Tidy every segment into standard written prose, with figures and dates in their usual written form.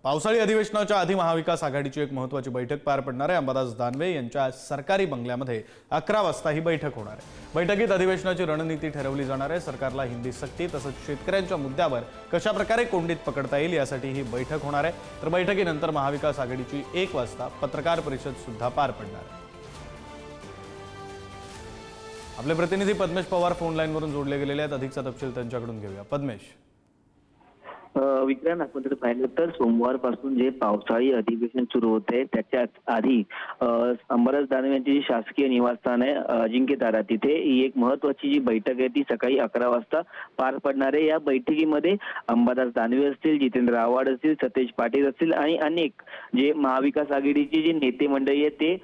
पावसाळी अधिवेशनाच्या आधी महाविकास आघाडीची एक महत्त्वाची बैठक पार पडणार आहे। अंबादास दानवे यांच्या सरकारी बंगल्यामध्ये 11 वाजता ही बैठक होणार आहे। बैठकीत अधिवेशनाची रणनीती ठरवली जाणार आहे। सरकारला हिंदी सक्ती तसंच शेतकऱ्यांच्या मुद्द्यावर कशा प्रकारे कोंडीत पकडता येईल यासाठी ही बैठक होणार आहे। तर बैठकीनंतर महाविकास आघाडीची 1 वाजता पत्रकार परिषद सुद्धा पार पडणार आहे। आपले प्रतिनिधी पद्मेश पवार फोन लाईनवरून जोडले गेलेले आहेत। अधिकचा तपशील त्यांच्याकडून घेऊया। पद्मेश, विक्रांत, आपण जर पाहिलं तर सोमवारपासून जे पावसाळी अधिवेशन सुरू होते त्याच्या आधी अंबादास दानवे यांची जी शासकीय निवासस्थान आहे अजिंक्यतारा, तिथे ही एक महत्वाची जी बैठक आहे ती सकाळी 11 वाजता पार पडणार आहे। या बैठकीमध्ये अंबादास दानवे असतील, जितेंद्र आव्हाड असतील, सतेज पाटील असतील आणि अनेक जे महाविकास आघाडीची जी नेते मंडळी आहे ते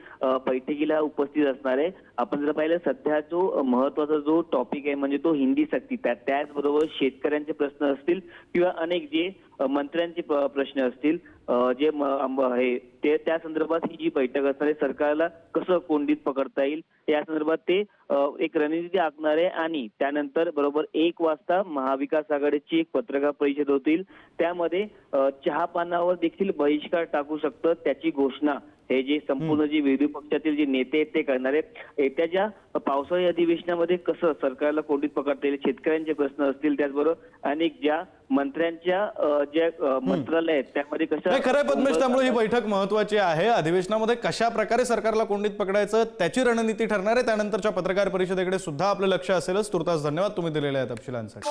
बैठकीला उपस्थित असणार आहे। आपण जर पाहिलं सध्या जो महत्वाचा जो टॉपिक आहे म्हणजे तो हिंदी सक्ती, त्याचबरोबर शेतकऱ्यांचे प्रश्न असतील किंवा अनेक जे मंत्र्यांचे प्रश्न असतील जे हे ते त्या संदर्भात ही जी बैठक असणार आहे, सरकारला कसं कोंडीत पकडता येईल या संदर्भात ते एक रणनीती आखणार आहे। आणि त्यानंतर बरोबर 1 वाजता महाविकास आघाडीची एक पत्रकार परिषद होतील, त्यामध्ये चहा पानावर देखील बहिष्कार टाकू शकतं त्याची घोषणा हे जे संपूर्ण जे विरोधी पक्षातील जे नेते आहेत ते करणार आहेत। येत्या पावसाळी अधिवेशनामध्ये कसं सरकारला कोंडीत पकडता येईल, शेतकऱ्यांचे प्रश्न असतील, त्याचबरोबर अनेक ज्या मंत्र्यांच्या ज्या मंत्रालय आहेत त्यामध्ये कसं खरं पद्मेश, त्यामुळे ही बैठक महत्त्वाची आहे। अधिवेशनामध्ये कशा प्रकारे सरकारला कोंडीत पकडायचं त्याची रणनीती ठरणार आहे। त्यानंतरच्या पत्रकार परिषदेकडे सुद्धा आपलं लक्ष असेलच। तुर्तास धन्यवाद तुम्ही दिलेल्या तपशिलांसाठी।